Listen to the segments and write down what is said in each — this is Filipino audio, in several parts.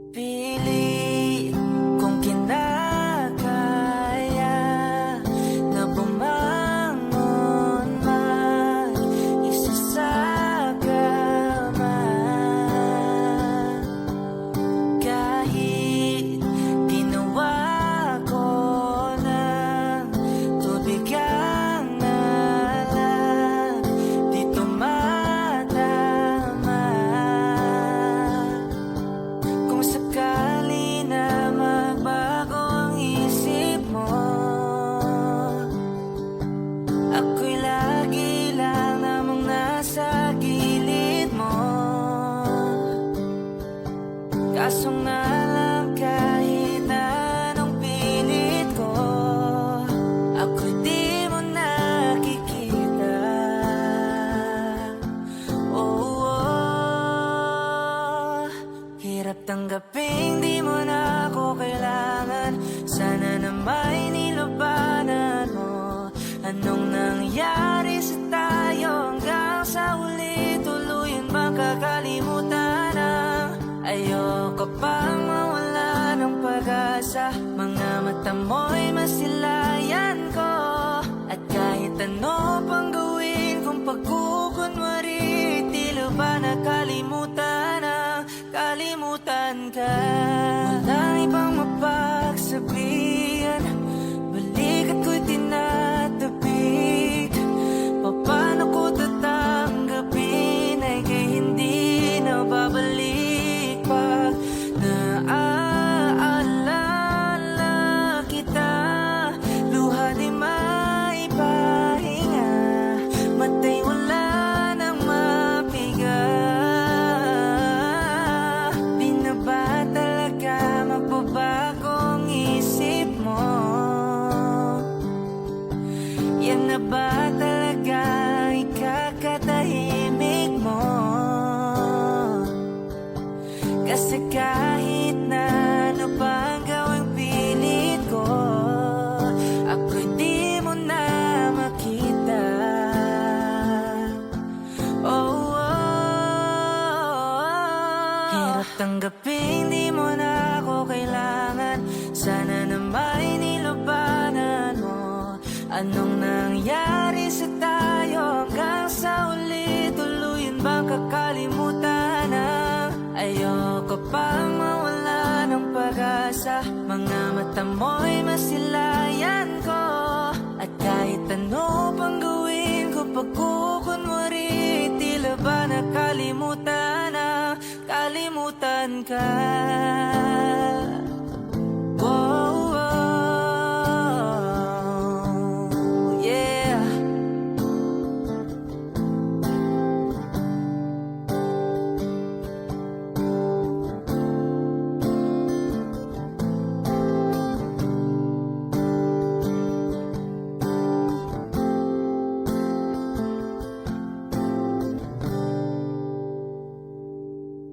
Pili kung kinakaya na bumangon mag-isa sa kama. Kahit ginawa ko ng tubig ang alak, di tumatama. Kung sakali na magbago ang isip mo, ako'y lagi lang namang nasa gilid mo. Kaso nga lang kahit na anong pilit ko, ako'y di mo nakikita. Oh, oh. Hirap tanggaping di mo na ako kailangan. Sana na may nilabanan mo. Anong nangyari sa tayo hanggang sa huli? Tuluyan bang kakalimutan ang ayoko pang mawala ng pag-asa. Mga mata mo'y masilayan ko, at kahit ano pang gawin kung pagkukunwari, tila ba nakalimutan ang kalimutan ka. Walang ibang mapagsabihan, balik at ko'y tinatabik. Paano ko tatanggapin ay kay hindi na babalik pag naaalala kita. Luha di maipahinga, matay wala nang mapiga. Di na ba talaga magbabago ang isip mo? Yan na ba talaga ikakatahimik mo? Kasi kahit na ano pa ang gawing pilit ko, ako'y di mo na makita. Oh, oh. Hirap tanggapin di mo na ako kailangan. Sana na may nilabanan mo. Anong nangyari sa tayo hanggang sa uli? Tuluyan bang kakalimutan ang ayoko pang mawala ng pag-asa. Mga mata mo'y masilayan ko, at kahit ano pang gawin ko pagkukunwari, tila ba nakalimutan ang kalimutan ka. Whoa, whoa, yeah.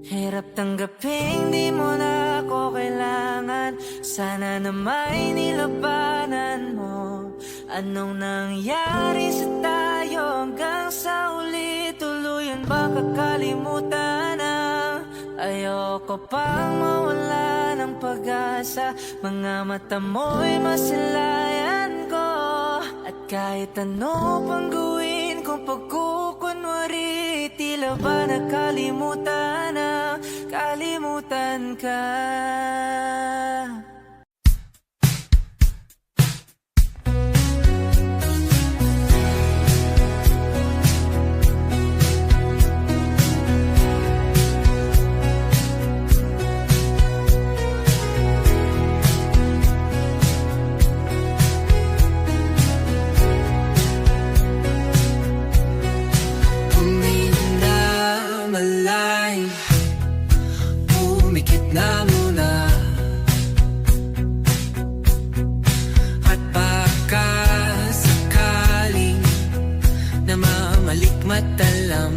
Hirap tanggapin di mo na ako kailangan. Sana na may nilabanan mo. Anong nangyari sa tayo hanggang sa uli? Tuluyan ba kakalimutan ang ayoko pang mawala ng pag-asa. Mga mata mo'y masilayan ko, at kahit ano pang gawin kung pagkukunwari, tila ba nakalimutan ang kalimutan ka. Pumikit na muna, at baka sakaling namamalikmat alam.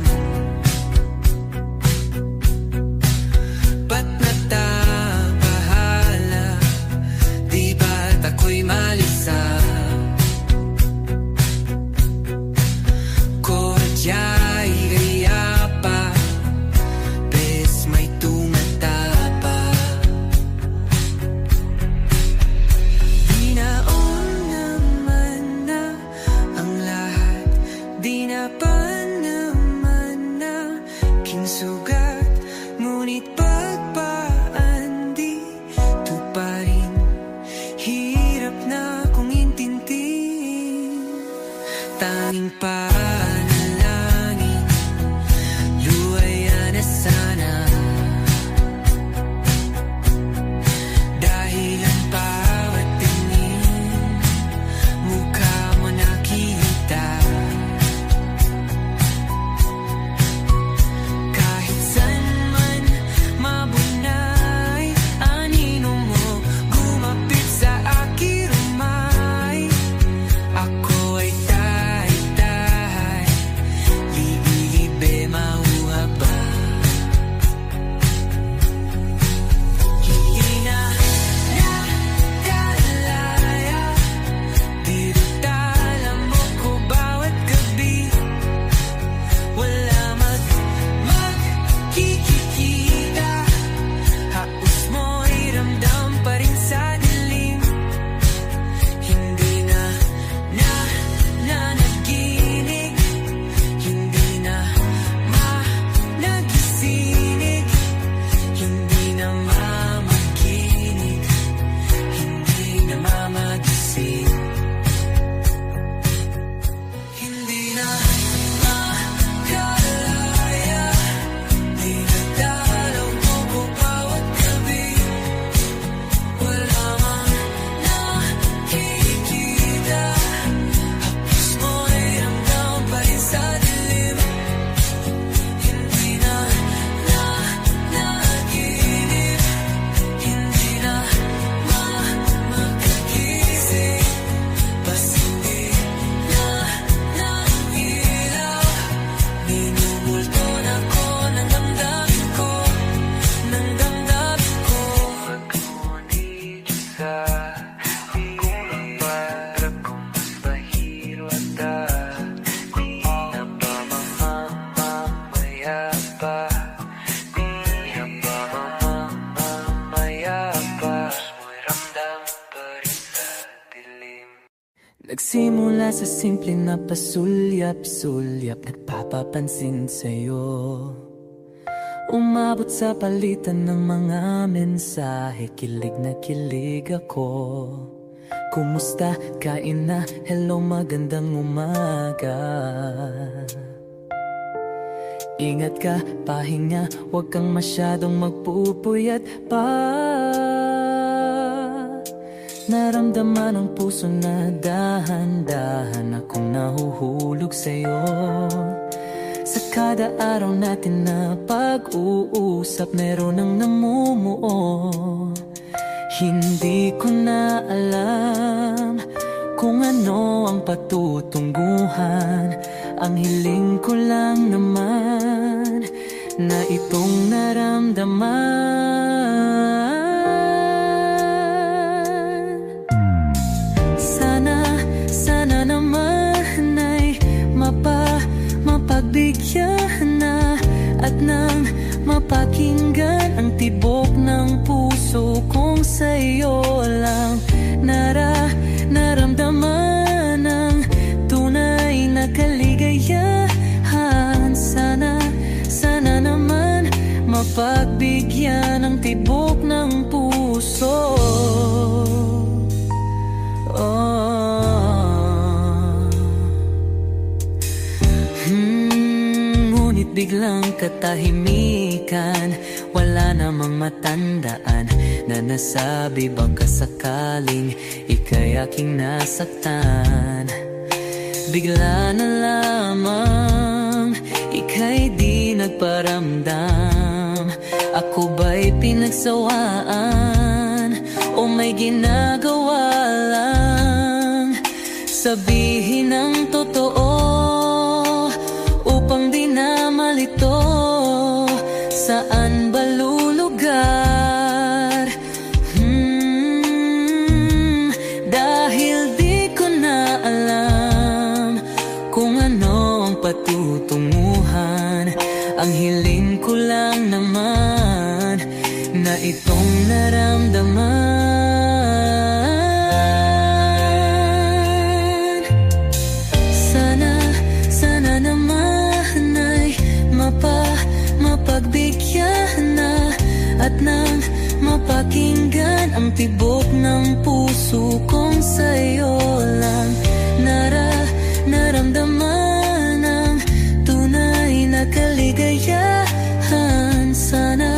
Ba't natabahala? Di ba't ako'y malisa? Kodya'y gaya pa, bes may tumata pa. Nagsimula sa simple na pasulyap-sulyap, nagpapapansin sa'yo. Umabot sa palitan ng mga mensahe, kilig na kilig ako. Kumusta? Kain na? Hello, magandang umaga. Ingat ka, pahinga, huwag kang masyadong magpupuyat pa. Naramdaman ang puso na dahan-dahan akong nahuhulog sa'yo. Sa kada araw natin na pag-uusap, meron ang namumuo. Hindi ko na alam kung ano ang patutunguhan. Ang hiling ko lang naman na itong naramdaman. Sana naman ay mapagbigyan na at nang mapakinggan ang tibok ng puso kong sa'yo lang naramdaman ang tunay na kaligayahan. Sana naman mapagbigyan ang tibok ng puso. Ngunit biglang katahimikan, wala namang matandaan na nasabi baka sakaling ika'y aking nasaktan. Bigla na lamang ika'y di nagparamdam. Ako ba'y pinagsawaan o may ginagawa lang? Sabihin ang totoo upang di na malito. Saan ba lulugar? Dahil di ko na alam kung ano ang patutunguhan. Ang hiling ko lang naman na itong naramdaman. Sana naman ay mapagbigyan na at nang mapakinggan ang tibok ng puso kong sa'yo lang naramdaman ang tunay na kaligayahan. Sana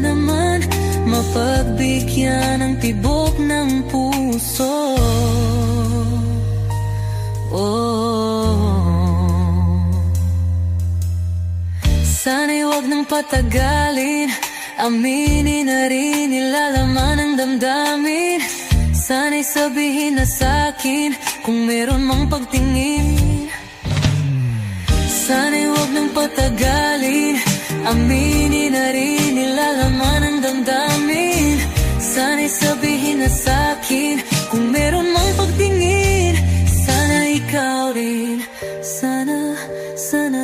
naman mapagbigyan ang tibok ng puso. Sana'y huwag nang patagalin, aminin na rin nilalaman ng damdamin. Sana'y sabihin na sa'kin kung meron mang pagtingin. Sana'y huwag nang patagalin, aminin na rin nilalaman ng damdamin. Sana'y sabihin na sa'kin kung meron mang pagtingin. Sana ikaw rin, sana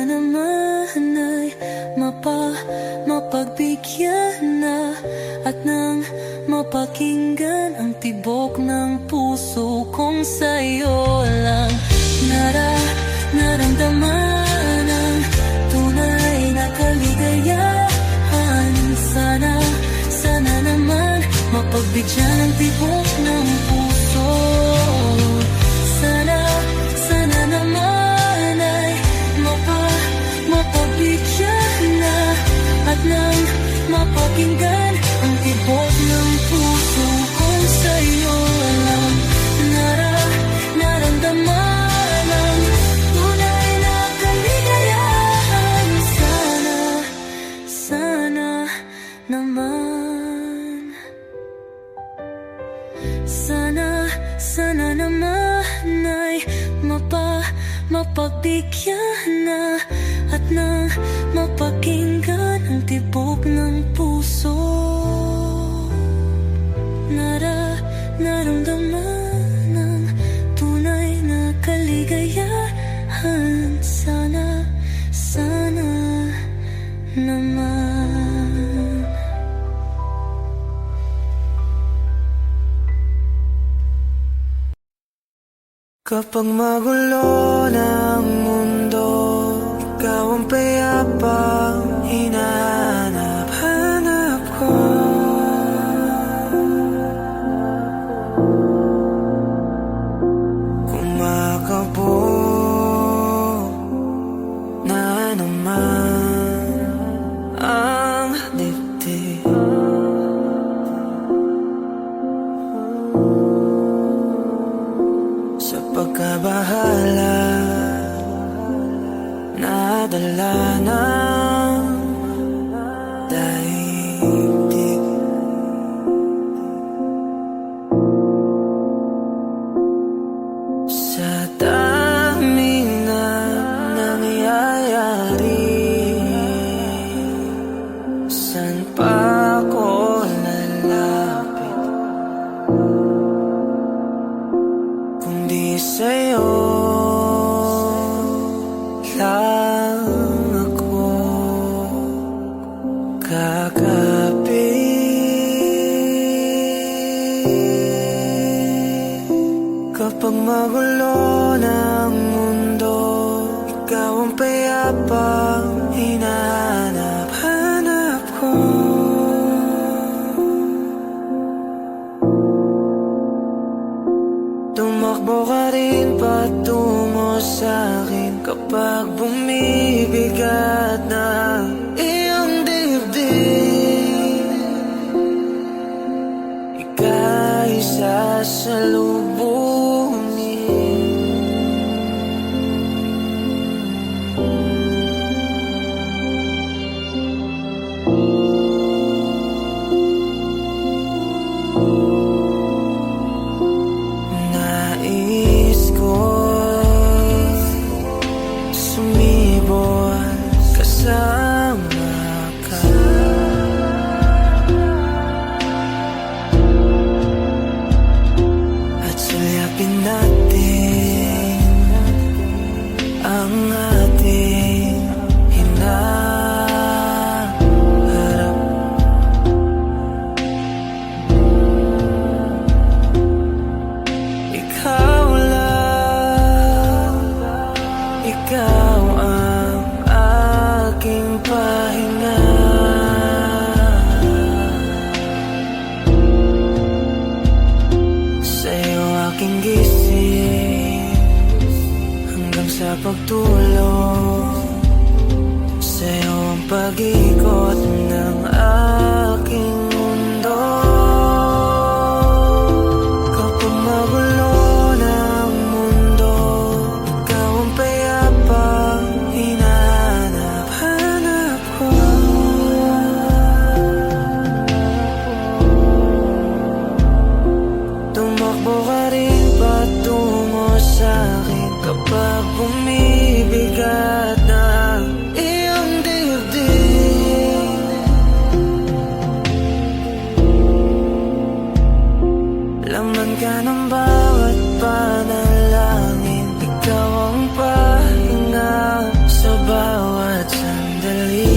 naman ay mapagbigyan na at nang mapakinggan ang tibok ng puso kong sa'yo lang naramdaman ang tunay na kaligayahan. Sana naman mapagbigyan ang tibok ng puso. Sana naman ay mapagbigyan na at nang mapakinggan ang tibok ng puso kong sa'yo lang naramdaman ang tunay na kaligayahan. Sana naman, sana naman ay mapagbigyan na at nang mapakinggan ang tibok ng puso. Naramdaman ang tunay na kaligayahan. Sana naman. Kapag magulo ng mundo, ikaw ang payapang hinahanap-hanap ko. Kumakabog na naman ang dibdib. Sa pagkabahala, nadala ng daigdig. Sa daming na nangyayari, saan pa ako lalapit kundi sa'yo lang ako kakapit. Kapag magulo ng mundo, ikaw ang payapang hinahanap-hanap ko. Tumakbo ka rin patungo sa'kin kapag bumibigat na iyong dibdib. Ika'y sasalubungin. Nais ko sumibol kasama ka. At sulyapin natin ang ating hinaharap. Ikaw lang, ikaw ang aking pahinga. Sa'yo aking gising hanggang sa pagtulog. Sa'yo ang pag-ikot ng aking mundo. Kapag magulo ng mundo, ikaw ang payapang hinahanap-hanap ko. Tumakbo ka rin patungo sa'kin kapag bumibigat na iyong dibdib. Laman ka ng bawat panalangin, ikaw ang pahinga sa bawat sandali.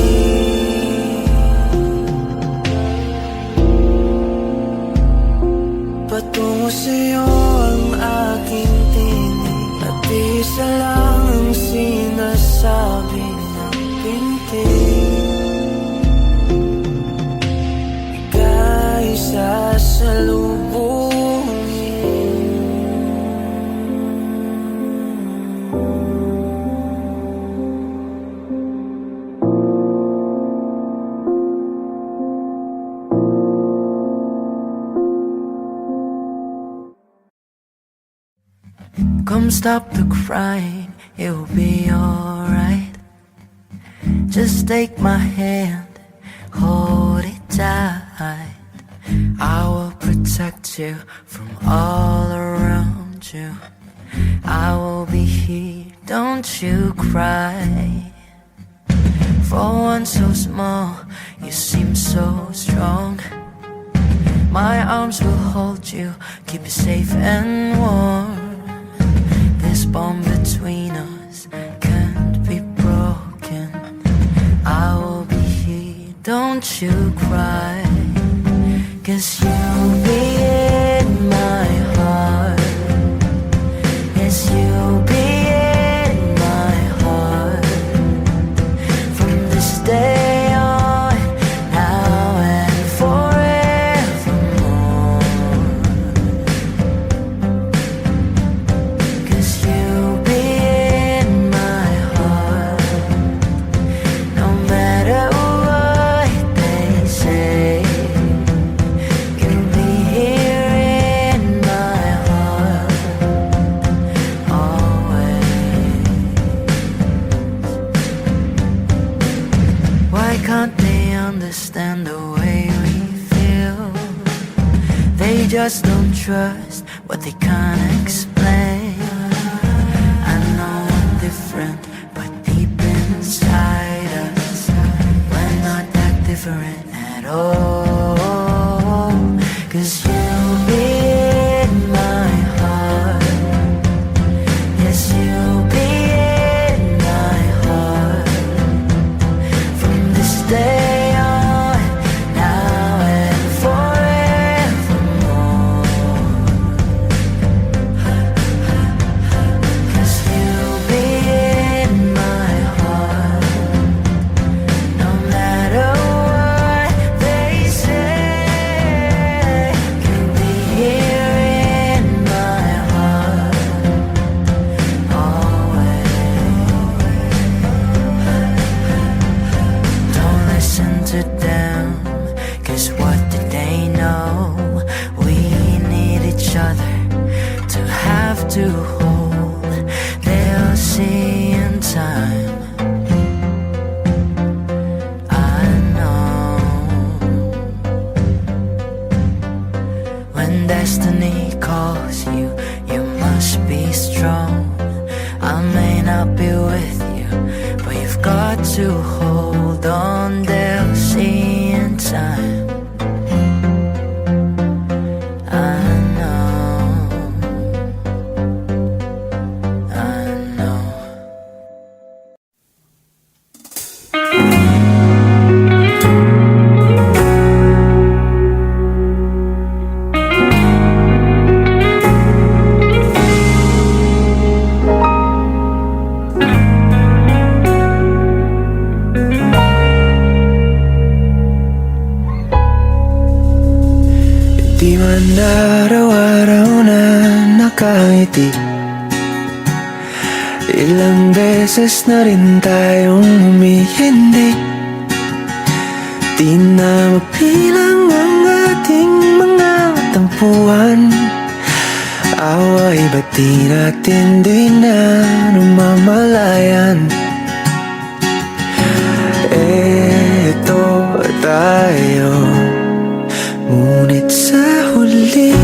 Patungo sa'yo ang aking tinig, at isa lang ang sinasabi ng pintig. Ika'y sasalubungin. Come stop the crying, it will be alright. Just take my hand, hold it tight. I will protect you from all around you. I will be here, don't you cry. For one so small, you seem so strong. My arms will hold you, keep you safe and warm. This bond between us can't be broken. I will be here, don't you cry. 'Cause you'll be in my heart. Yes, just don't trust what they can't explain. I know I'm different, but deep inside us, we're not that different at all. 'Cause you'll be in my heart. Yes, you'll be in my heart from this day on, now and forevermore. 'Cause you'll be in my heart, no matter what they say. You'll be here in my heart, always. Don't listen to them, 'cause what did they know? We need each other to have to hold. They'll see in time, I know. When destiny calls you, you must be strong. I may not be with you, but you've got to hold on. They'll see in time, I know, I know. Di man araw-araw na nakangiti, ilang beses na rin tayong humihindi. Di na mapilang ang ating mga tampuhan. Away ba't di natin di na namamalayan? Eto tayo, ngunit sa huli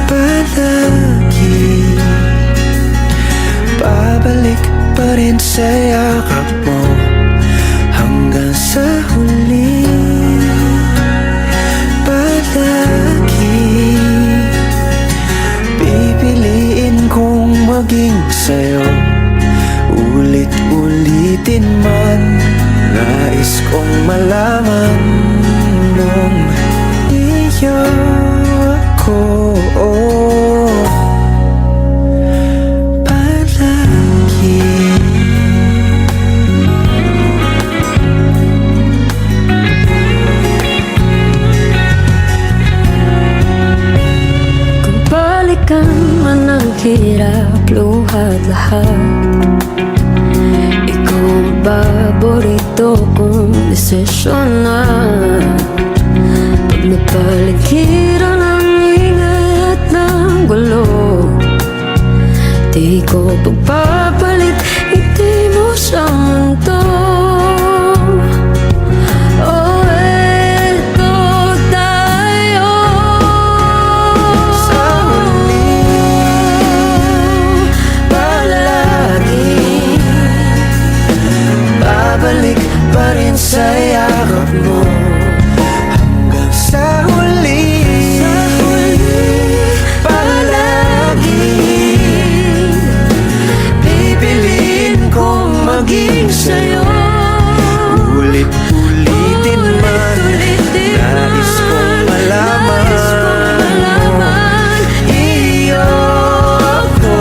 palagi babalik pa rin sa yakap mo. Hanggang sa huli palagi pipiliin kong maging sa'yo. Ulit-ulitin man, nais kong malaman nung iyo ako palagi. Kung balikan man ang hirap, luhat lahat, ikaw ang paborito kong desisyon na. Pag napaligiran ang ingay at ng gulo, di ko pagpapalit ngiti mo sa mundo. Oh, eto tayo. Sa huli palagi babalik pa rin sa yakap mo. Hanggang sa huli palagi pipiliin kong maging sa'yo. Ulit-ulitin man, nais kong malaman iyo ako.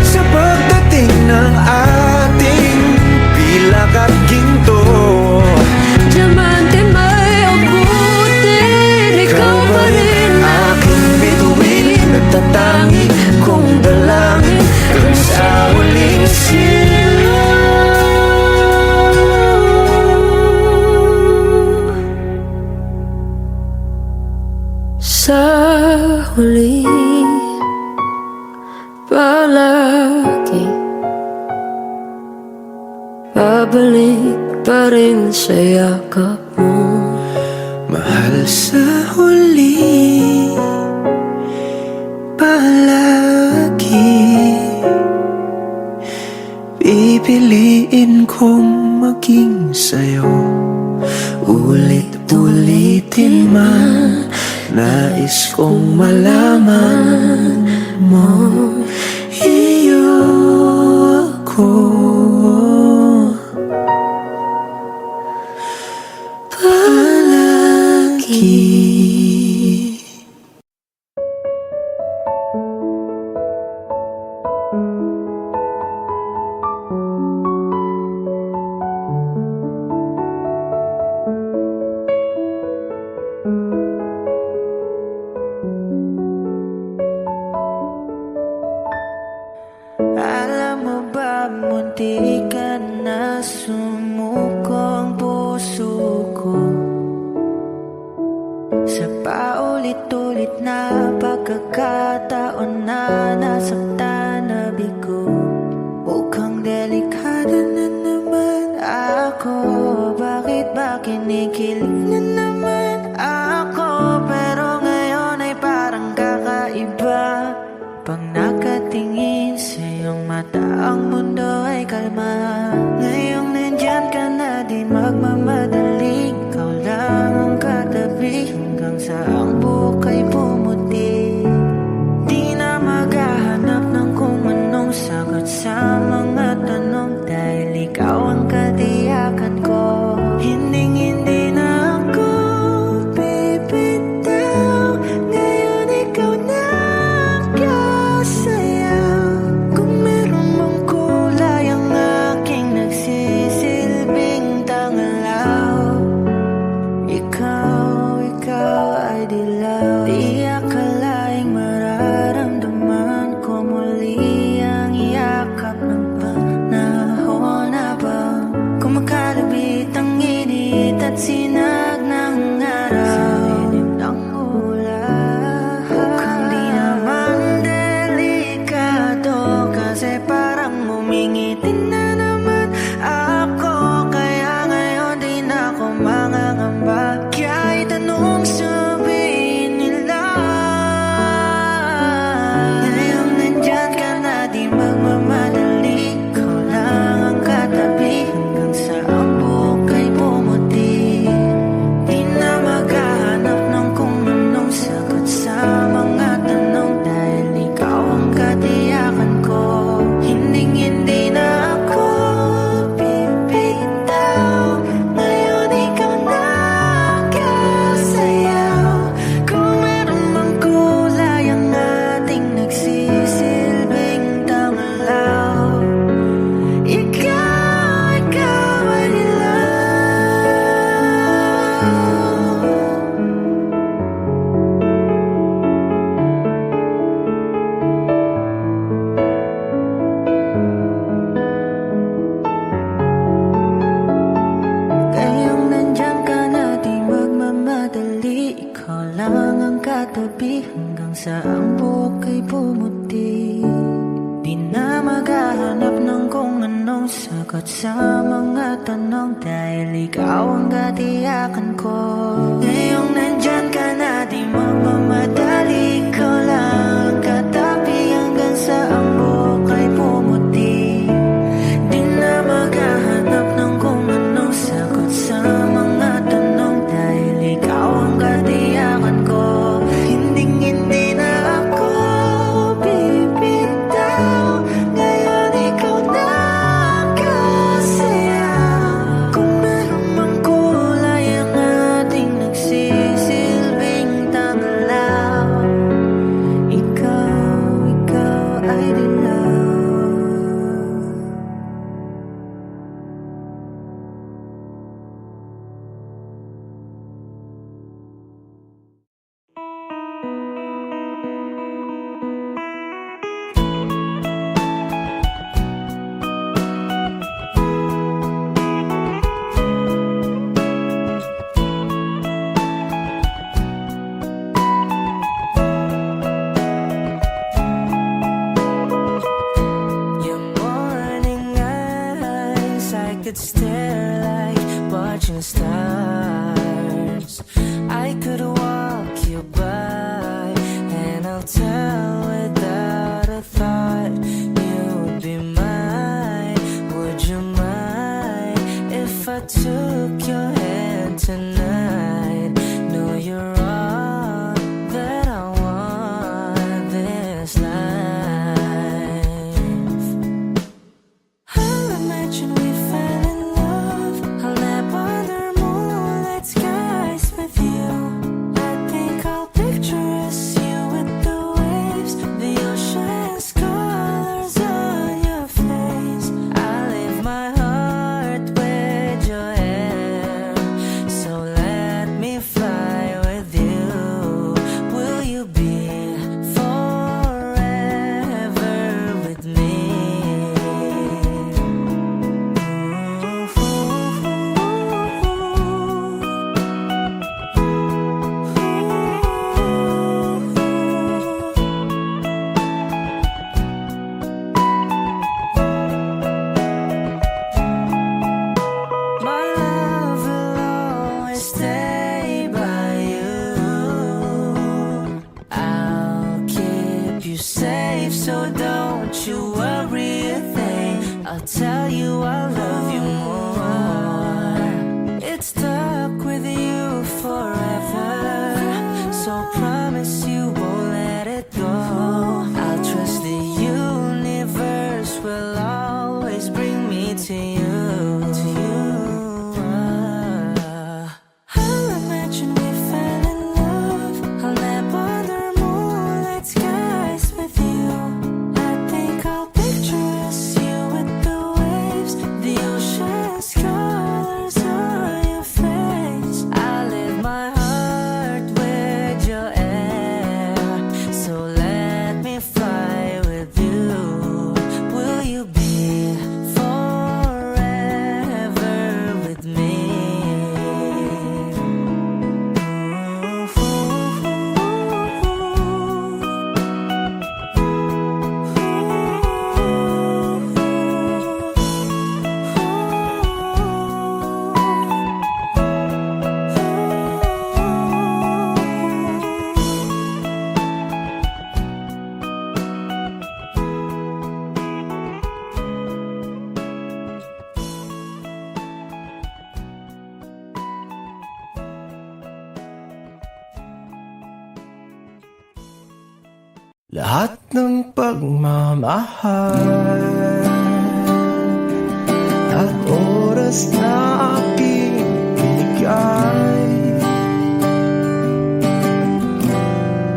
Sa pagdating ng ating pilak at ginto, diamante may abutin, ikaw pa rin aking bituin, nagtatangi kong dalangin hanggang sa huling sa huli palagi babalik pa rin sa yakap mo. Mahal sa huli, palagi pipiliin kong maging sa'yo. Ulit-ulitin man, nais kong malaman mo, iyo ako. Palagi. Alam mo ba, munti ka na sumuko ang puso ko sa paulit-ulit na pagkakataon na nasaktan na bigo. Mukhang delikado na naman ako. Bakit ba kinikilig na naman ako? Pero ngayon ay parang kakaiba. Pag nakatingin sa iyong mata, ang mundo ay kalma. Ngayong nandyan ka na, di magmamadali. Ikaw lang ang katabi hanggang sa ang buhok ay pumuti. Di na maghahanap ng kung anong sagot sa mga tanong, dahil ikaw ang katiyakan ko. Hindi na ako bibitaw. Ngayon ikaw na sayaw. Kung meron mang kulay ang aking nagsisilbing tangalaw, ikaw ay dilaw. Di akalaing mararamdaman ko muli ang yakap ng panahon habang kumakalabit ang init at sinag ng araw sa lilim ng ulan. Mukhang di naman kasi parang humingitin na naman ako. Kaya ngayon di na ako mangangamba. Kahit anong sabihin nila, ngayon nandyan ka na, di magmamadali. Ikaw lang ang katabi hanggang sa ang buhok ay pumuti. Di na maghahanap ng kung anong sagot sa mga tanong, dahil ikaw ang katiyakan ko. Hindi na ako bibitaw. Ngayon ikaw na kasayaw. Kung meron mang kulay ang ating nagsisilbing tangalaw, ikaw ay lang ang katabi hanggang sa ang buhok ay pumuti. Di na maghahanap ng kung anong sagot sa mga tanong, dahil ikaw ang katiyakan ko. Ngayong nandyan ka na, di magmamadali. Ikaw lang ang katabi hanggang sa ang buhok ay pumuti. Di na maghahanap ng kung anong sagot sa mga tanong, dahil ikaw ang katiyakan ko. Hindi na ako bibitaw. Ngayon ikaw na kasayaw. Kung meron mang kulay ang ating nagsisilbing tanglaw, could stare like watching stars. I could walk you by, and I'll tell without a thought you'd be mine. Would you mind if I took your hand tonight? No, you're all that I want this life. I'll imagine we fell in love. I'll nap under moonlit skies with you. I think I'll picture us, you with the waves, the ocean's colors on your face. I leave my heart with your hair, so let me fly with you. Will you be forever with me? My love will always stay by you. I'll keep you safe, so don't you worry a thing. I'll tell you I love you more. It's stuck with you forever, so promise you won't let it go. I'll trust the universe will always bring me to you. I'll imagine we fell in love. I'll nap under moonlit skies with you. I think I'll picture us, you with the waves, the ocean's colors on your face. I leave my heart with your air, so let me fly with you. Will you be forever with me? Lahat ng pagmamahal at oras na aking binigay,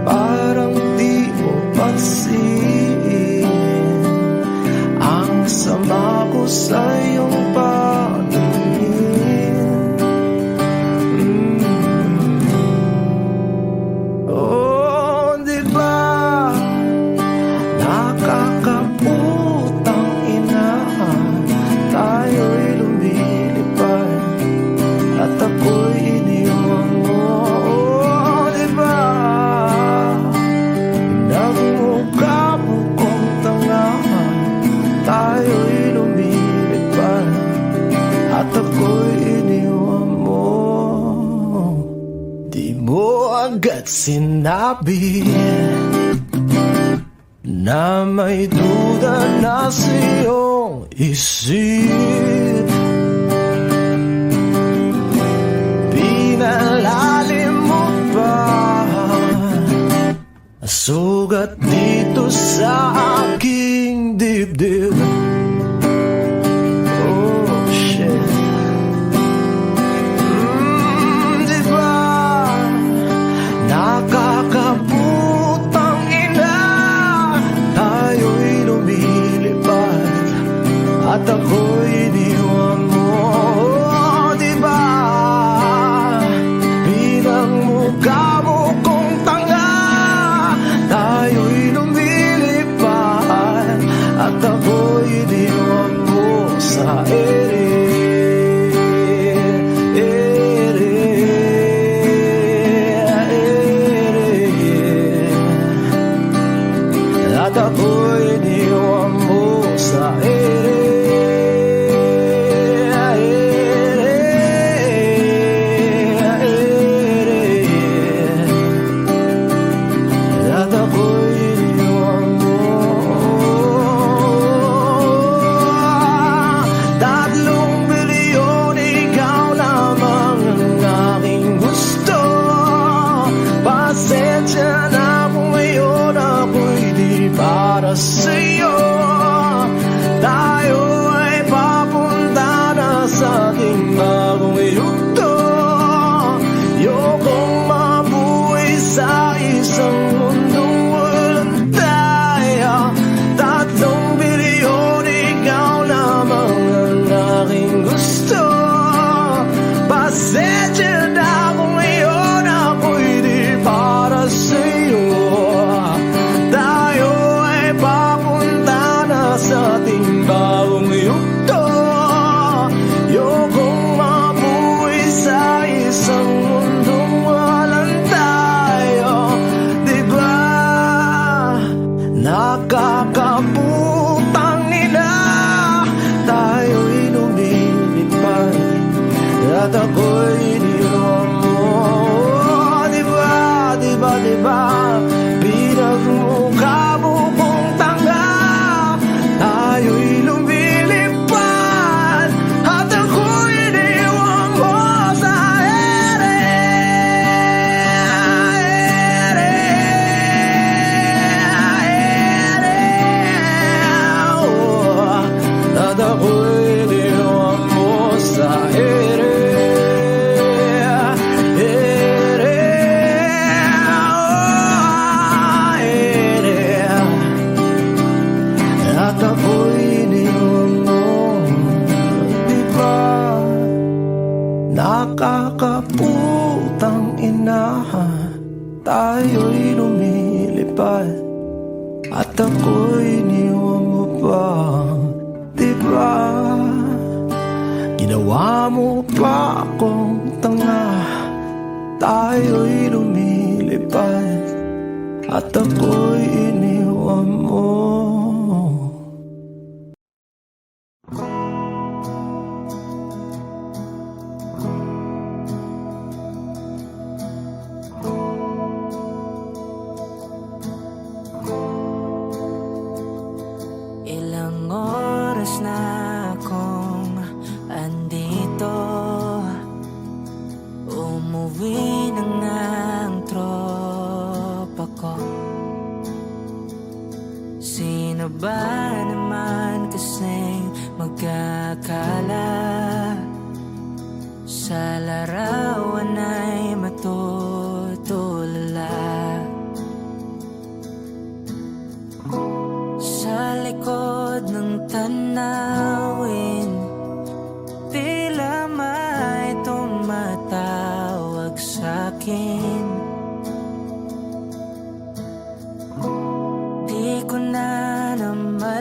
parang di mo pansin ang sama ko sa iyong paningin. Oh, di ba nakakaputang ina, tayo'y lumilipad at ako'y iniwan mo. Oh, diba nagmukha mo kong tanga, tayo'y lumilipad at ako'y iniwan mo. Di mo agad sinabi na may duda na sa iyong isip. Pinalalim mo pa sugat dito sa aking dibdib. Oh shit. Di ba nakakaputang ina, tayo'y lumilipad at ako'y iniwan mo. Oh, di ba pinagmukha mo kong tanga, tayo'y lumilipad at ako'y aking bagong yugto. Ayokong mabuhay sa isang mundong walang daya. 3 bilyon, ikaw lamang ang aking gusto. Pasensya na kung ngayon ako'y di para sa'yo. Tayo ay papunta na sa ating bagong yugto. Ayokong mabuhay sa isang mundong walang tayo. Diba nakakaputang ina, tayo'y lumilipad at ako'y iniwan mo. Diba pinagmukha mo kong tanga, tayo'y lumilipad at ako'y iniwan mo sa ere. At ako'y iniwan mo sa ere. At ako'y iniwan mo. Diba nakakaputang ina, tayo'y lumilipad at ako'y iniwan mo pa. Diba ginawa mo pa akong tanga, tayo'y lumilipad at ako'y iniwan mo. Ilang oras na akong andito, umuwi na nga ang tropa ko. Sino ba naman kasing magkakala sa larawan ay matutulala? Sa likod ng tanawin, tila may tumatawag sa'kin. Di ko na namalayang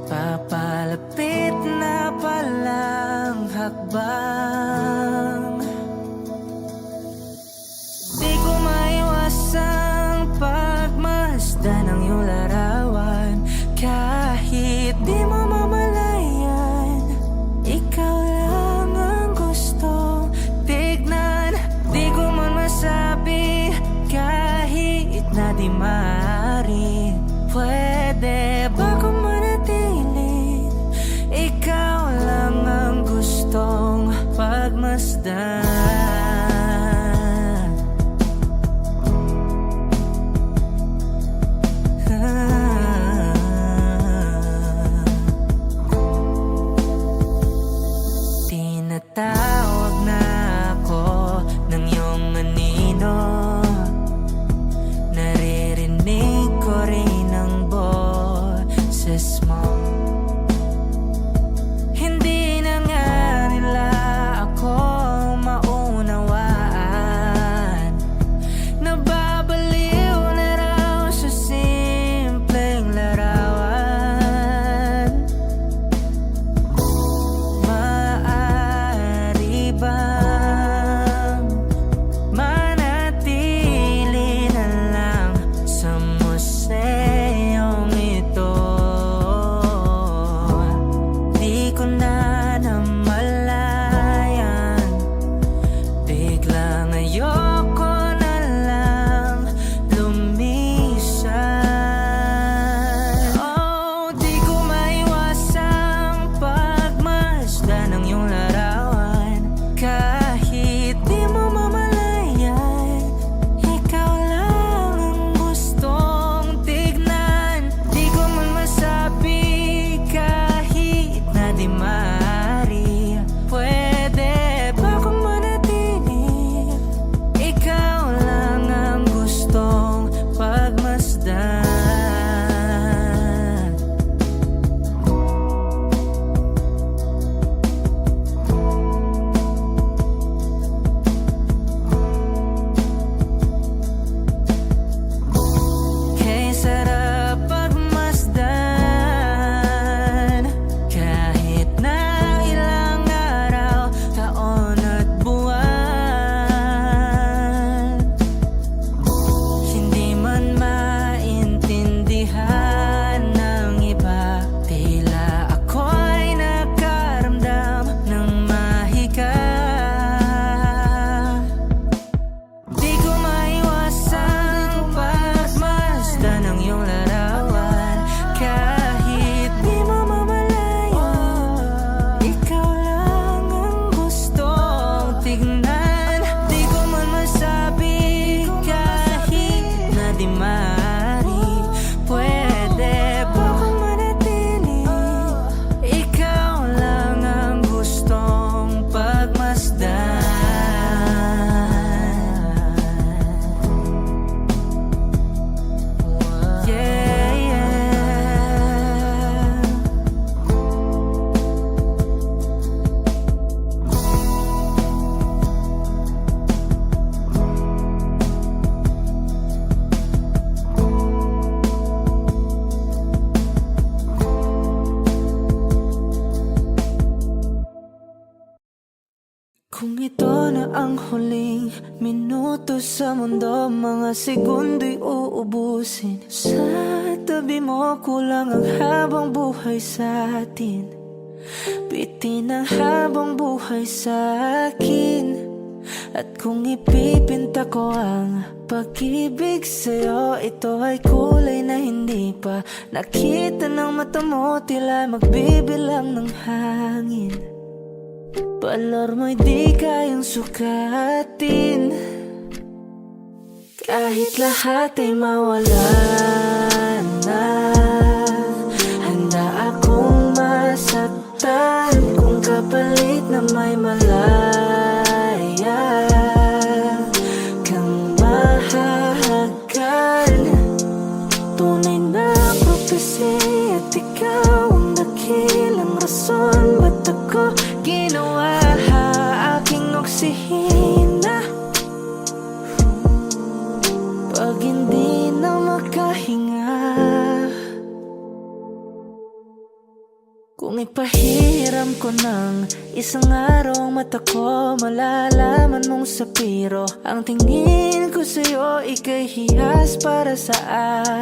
papalapit na palang hakbang. Di ko maiwasang pagmasdan ng iyong larawan. Kahit di mo mamalayan, ikaw lang ang gusto. Tignan maaari, pwede ba kung manatili? Ikaw lang ang gustong pagmasdan. Kay sarap pagmasdan, kahit na ilang araw, taon at buwan. Hindi man maintindihan ng iba, tila ako'y nakaramdam ng mahika. Di ko maiwasang pagmasdan ng iyong larawan, kahit di mo mamalayan. Ikaw lang ang gustong tignan. Di ko man masabi kahit na di maaari, pwede ba kung manatili? Ikaw lang ang gustong pagmasdan. Yeah, yeah. Kung ito na ang huling minuto sa mundo, mga segundo'y uubusin. Sa tabi mo, kulang ang habang buhay sa atin. Bitin ang habang buhay sa akin. At kung ipipinta ko ang pag-ibig sa'yo, ito ay kulay na hindi pa nakita ng mata mo, tila magbibilang ng hangin. Balor mo'y di kayang sukatin, kahit lahat ay mawala na. Handa akong masaktan kung kapalit na may malaya kang mahahagan. Tunay na prophecy at ikaw ang dakilang rason, ba't ako ginawa aking oksihina? Pag hindi na makahinga, kung ipahiram ko ng isang araw ang mata ko, malalaman mong sapiro ang tingin ko sa'yo, ika'y hiyas para sa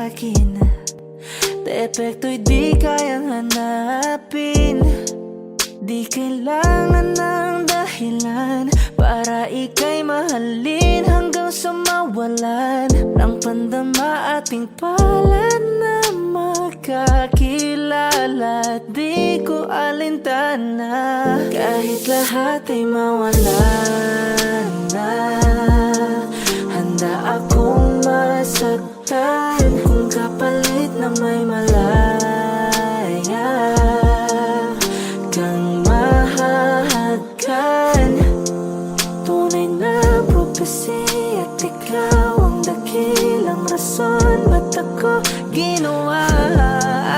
akin. Depekto'y di kayang hanapin, di kailangan ng dahilan para ika'y mahalin hanggang sa mawalan ng pandama ating palad na magkakilala. Di ko alintana kahit lahat ay mawalan na. Handa akong masaktan kung kapalit na may malaya kang mahahagan. Tunay na prophecy at ikaw ang dakilang rason, ba't ako ginawa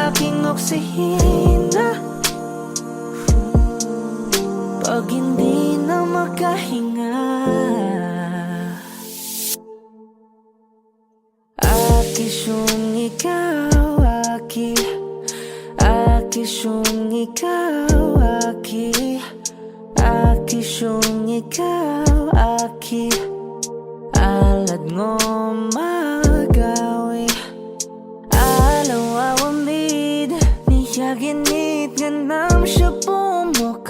aking oksihina? Pag hindi na makahinga, akisyong ikaw, akisyong ikaw, akisyong ikaw, alad ngo magawi, alaw awamid, niyaginit ganam siya pumok,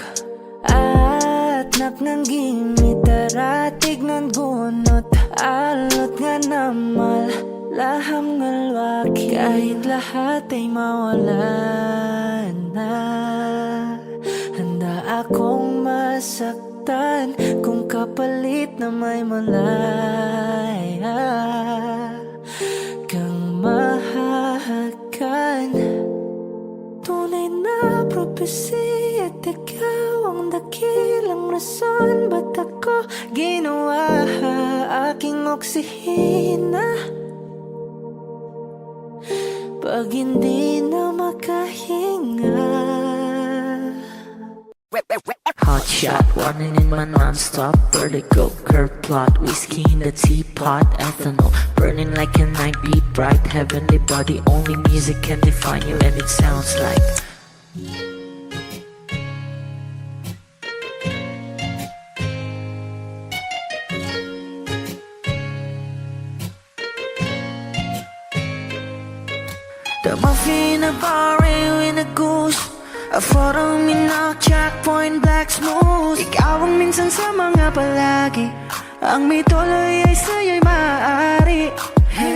at naknanggimit aratig ng gunot, alot nga namal laham ngalwaki. Kahit lahat ay mawalan na, handa akong masaktan kung kapalit na may malaya kang mahahagan. Tunay na prophecy at ikaw ang dakilang rason ba't ako ginawa aking oksihina pag hindi na makahinga. Hot shot, running in my non-stop vertigo. Curve plot, whiskey in the teapot, ethanol burning like a night beat, bright heavenly body. Only music can define you, and it sounds like the muffin, a bar, in a goose. A photo minok, checkpoint, black smooth. Ikaw ang minsan sa mga palagi. Ang may tuloy ay sa'yo'y maaari.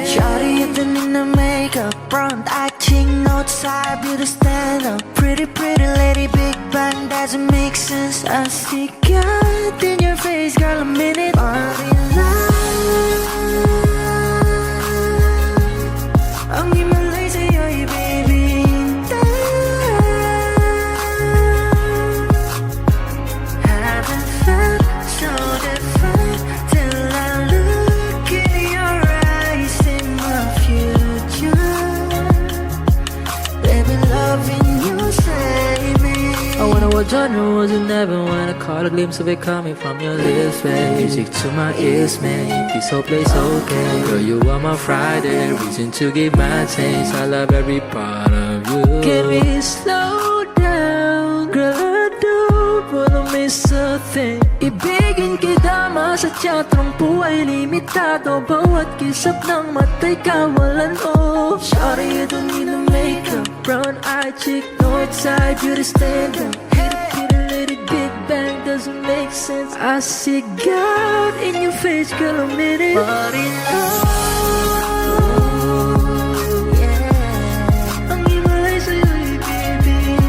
Shawty, even in the makeup, front eye, ching, notes, side, beauty stand up. Pretty, pretty lady, big bang, doesn't make sense. I see God in your face, girl, a minute. Body line. Ang himalay sa'yo'y baby. Genre wasn't never when I caught a glimpse of it coming from your lips, babe. Music to my ears, man. This whole place okay. Girl, you are my Friday, reason to give my taste. I love every part of you. Can we slow down, girl? I don't wanna miss a thing. Ibigin kita, masadya trangpo ay limitado. Bawat kisap ng mata'y kawalan, oh. Shawty, you don't need no makeup. Brown eye chick, north side, beauty stand up. Big bang doesn't make sense. I see God in your face, girl, a minute. But in love, yeah. Ang himalay sa'yo'y baby.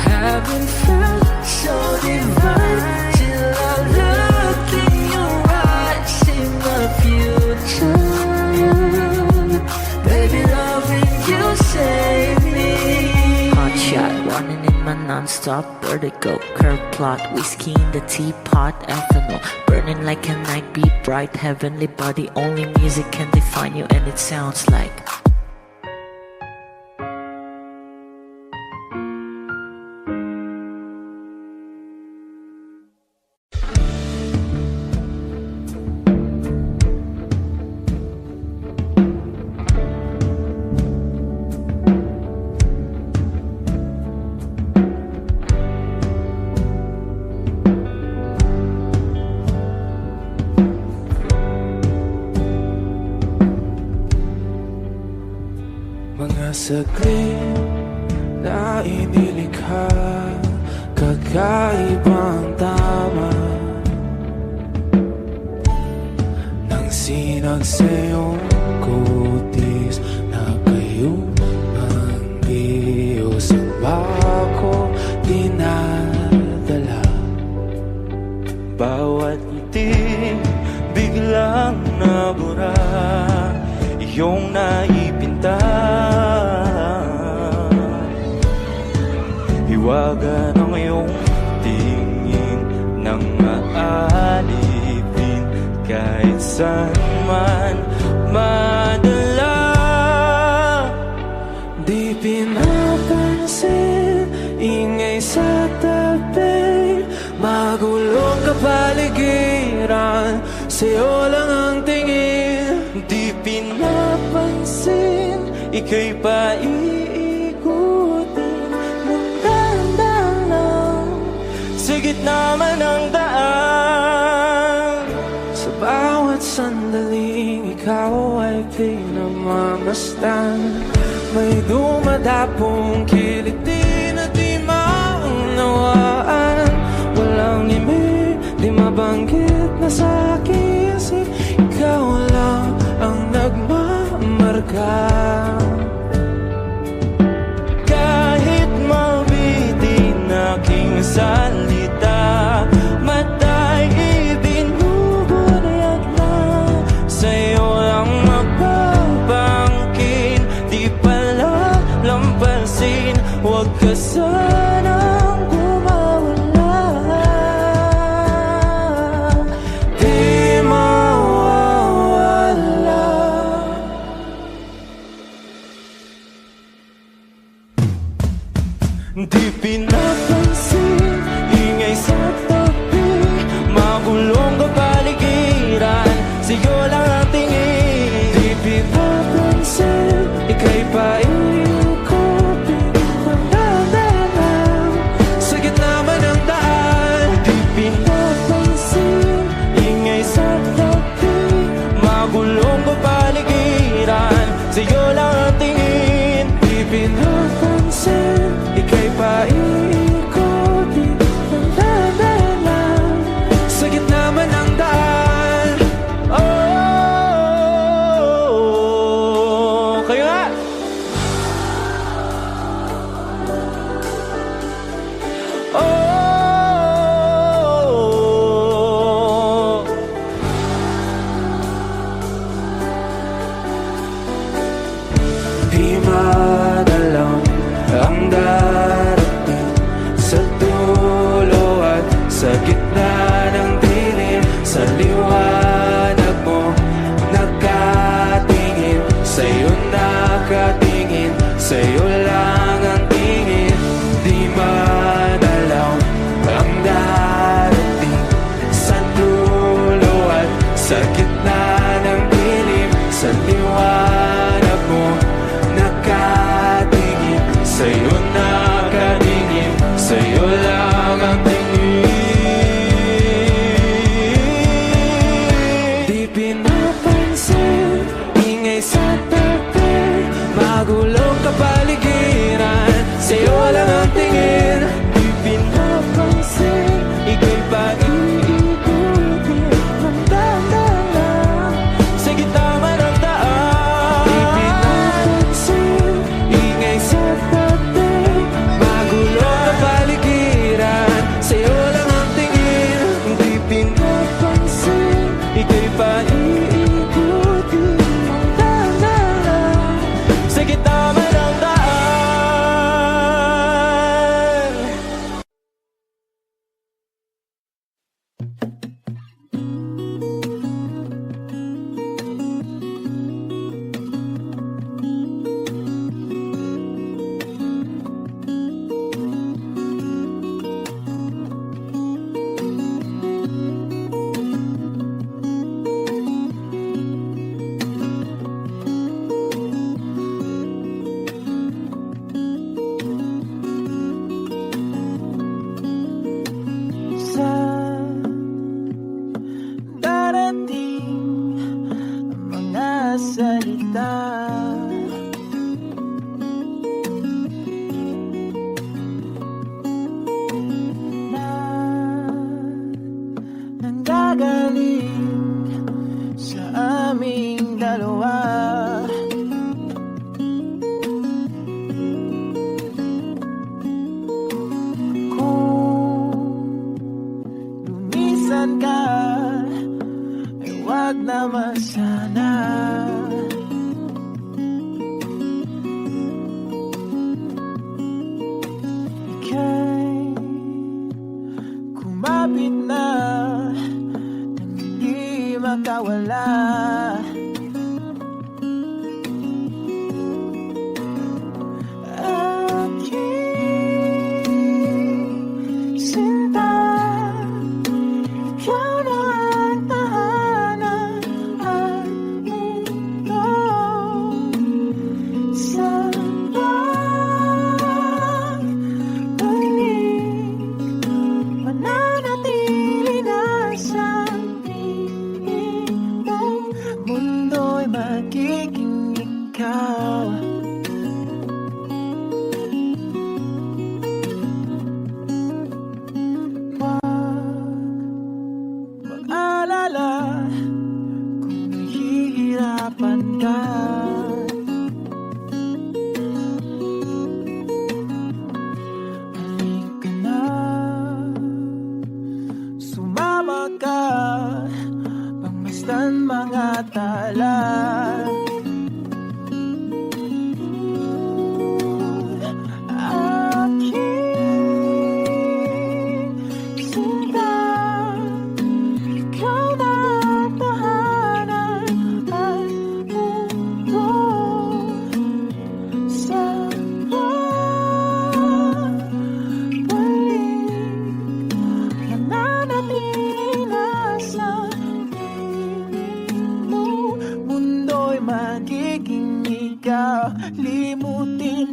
Haven't felt so divine till I look in your eyes, see my future. Baby, loving you save me. hot shot, running in my non-stop vertigo. Curve plot, whiskey in the teapot, ethanol burning like a night beat, bright heavenly body. Only music can define you, and it sounds like mga saglit na inilikha, kakaibang tama nang sinag sa iyong kutis na kayo ang Diyos ang bako dinadala. Bawat ngiti biglang nabura, iyong naipinta. Hiwaga ng iyong tingin nang maalipin kahit saan man madala. Di pinapansin, ingay sa tabi, magulong kapaligiran, sa'yo lang ang tingin. Di pinapansin, ika'y paiikutin ng dahan-dahan lang sa gitna man ng daan. Sa bawat sandaling ikaw ay pinamamasdan, may dumadapong kiliti na di maunawaan. Walang limit, di mabanggit na sa aking isip, ikaw lang ang nagmamarka. Kahit mabitin aking salita, mata'y ibinubunayag na, sa'yo lang magbabangkin. Di pala Huwag ka sanang kumawala. Di mawawala. Di pinapansin, ingay sa tabi, magulong kapaligiran, sa'yo lang ang tingin. Di pinapansin, ika'y paikutin, mandadalang sa gitna man ng daan. Di pinapansin, ingay sa tabi, magulong kapaligiran, sa'yo lang ang tingin. Di pinapansin, ika'y paikutin, mandadalang sa gitna man ng daan. Oh, kayo nga! Oh, di madalaw ang darating sa dulo at sa gitna ng dilim. Sa liwanag mo nakatingin, sa'yo nakatingin, sa'yo lang ang tingin. Di madalaw ang darating sa dulo at sa gitna ng dilim. Sa liwanag mo nakatingin,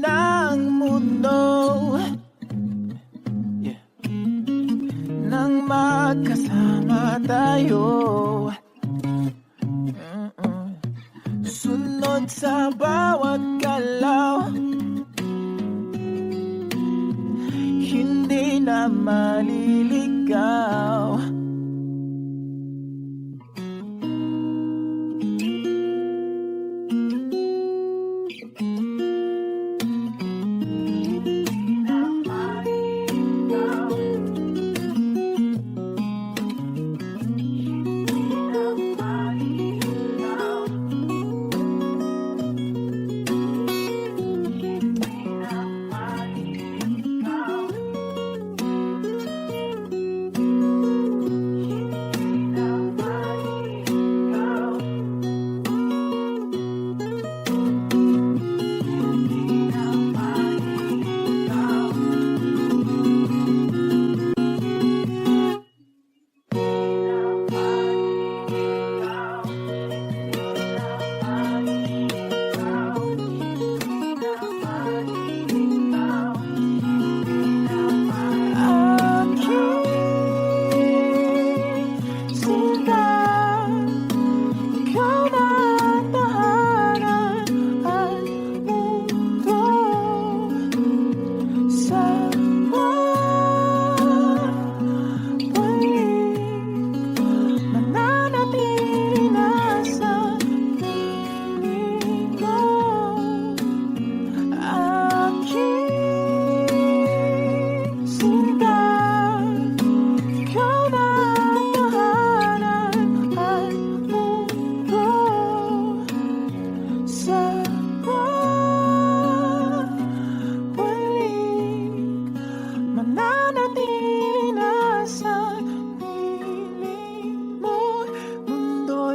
ng mundo. Nang magkasama tayo, sunod sa bawat galaw, hindi na maliligaw.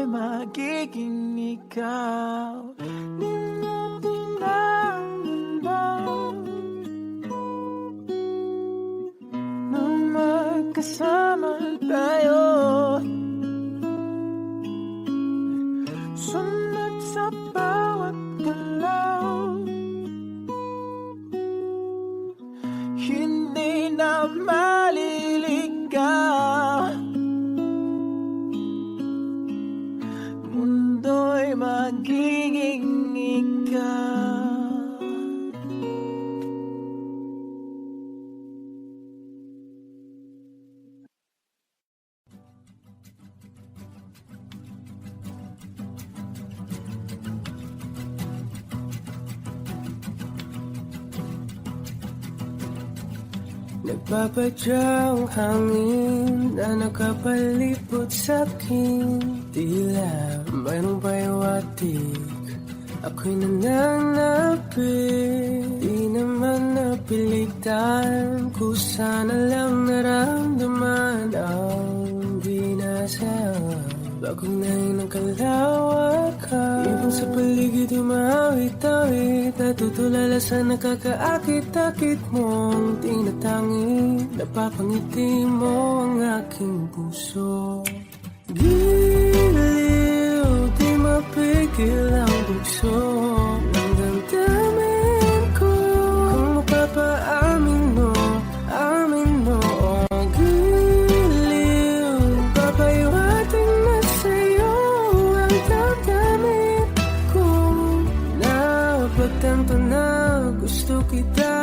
Magiging ikaw, di natin ang mundo. Nang magkasama tayo, sunod sa bawat galaw, hindi na maliligaw. Mundo'y magiging ikaw. Nagpapadyang hangin na nakapalipot sa'kin. Tila mayroong pahiwatig, ako'y nananapit. Di naman napilitan, kusana lang naramdaman ang binasa. Bagong nahin ng kalawakan, ibang sa paligid umawit-awit, natutulala sa nakakaakit-akit mong tinatangi. Napapangiti mo ang aking puso. Giliw, di mapigil ang bugso ng damdamin ko. Kung mapapaamin mo, amin mo. Oh, giliw, papahiwating na sa'yo ang damdamin ko. Napagtanto na gusto kita.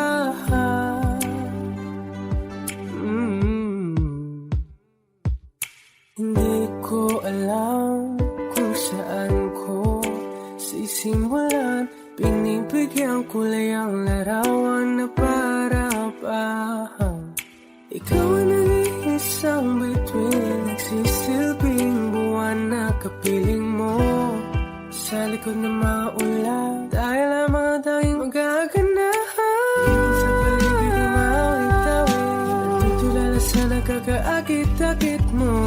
Hindi ko alam kung saan ko sisimulan. Pinibigyan ko lang ang larawan na para pa. Ikaw ang nag-iisang bituin, nagsisilbing buwan na kapiling mo. Sa likod ng mga ulan, dahil ang mga tanging magaganahan. Sa paligid umawit-awit, natutulala sa nakakaakit-akit mo.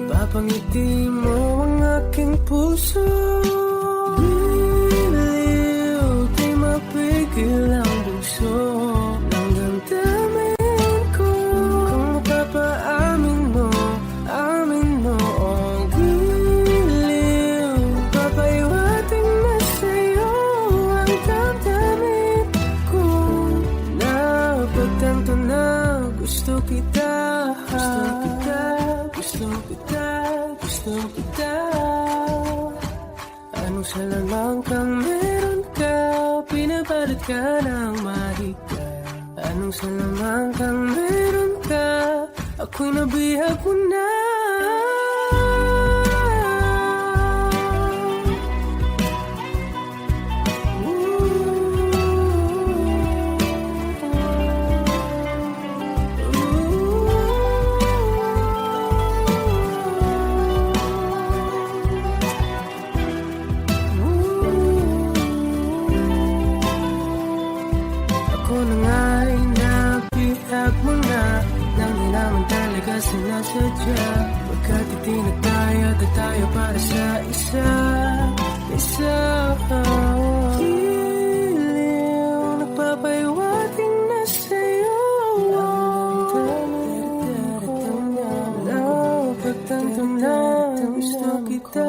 Napapangiti mo ang aking puso. Giliw, di mapigil ang bugso ng damdamin ko. Kung mapapaamin mo, amin mo. Oh, giliw, papahiwating na sa'yo ang damdamin salamang kang meron ka? Pinabalot ka ng mahigpit. Anong salamang kang meron ka? Ako'y nabihag mo na. Sinasadya pagkat itinag tayo at tayo para sa isa. Giliw, nagpapahiwating na sa'yo. Pagtantam na gusto kita.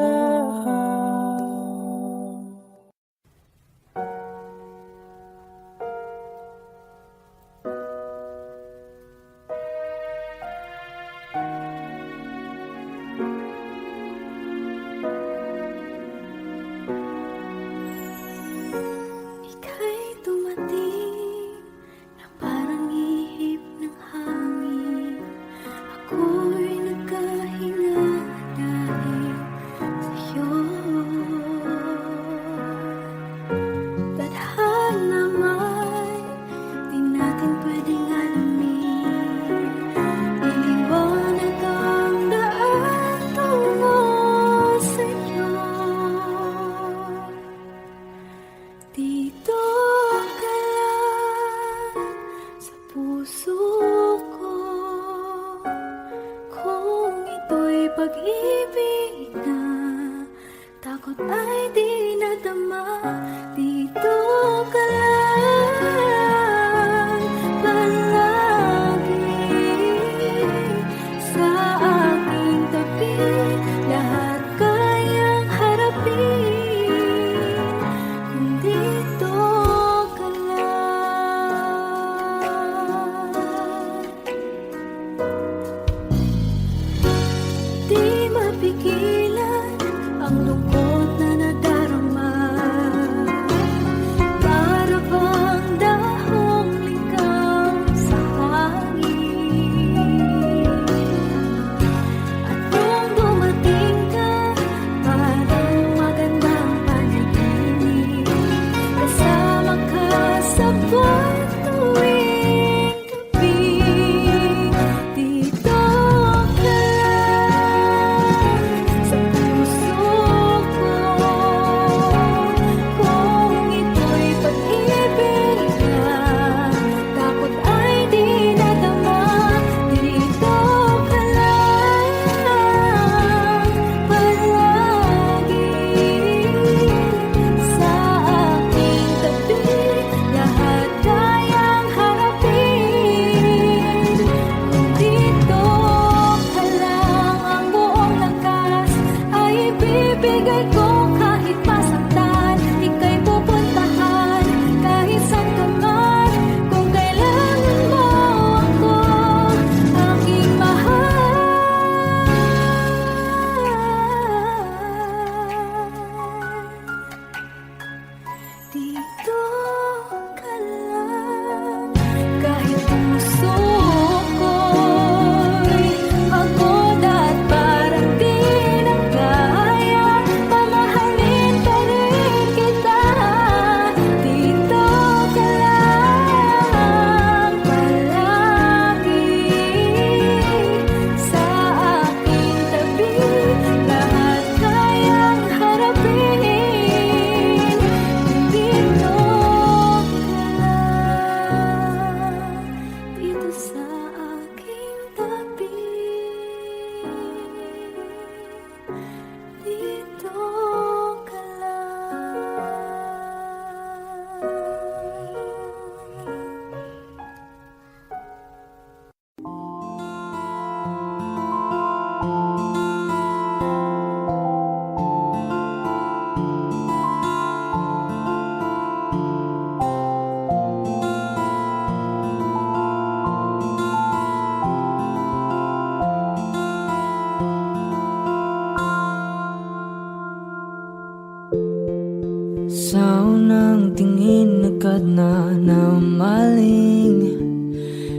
Sa unang tingin agad na namaling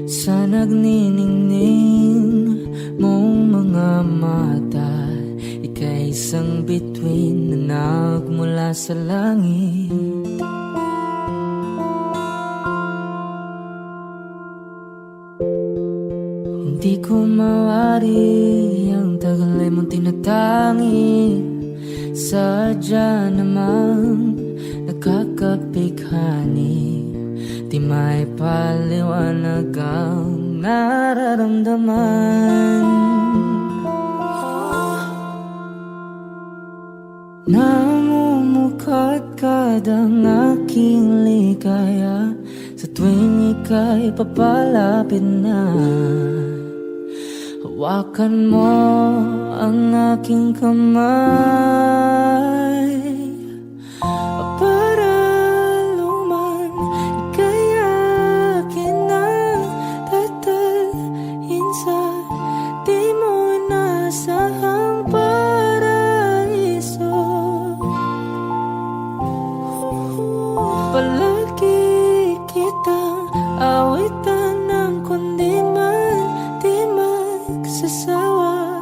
sa nagniningning mong mga mata. Ika'y isang bituin na nagmula sa langit. Hindi ko mawari ang tagal ay mong tinatangi. Sadya namang nakakapighani. Di may paliwanag ang nararamdaman. Namumukadkad ang aking ligaya sa tuwing ika'y papalapit na. Hawakan mo ang aking kamay para luman ika'y akin na tatalhin sa di mo nasahang paraiso. Palagi kitang awitan ng kundi man di magsasawa.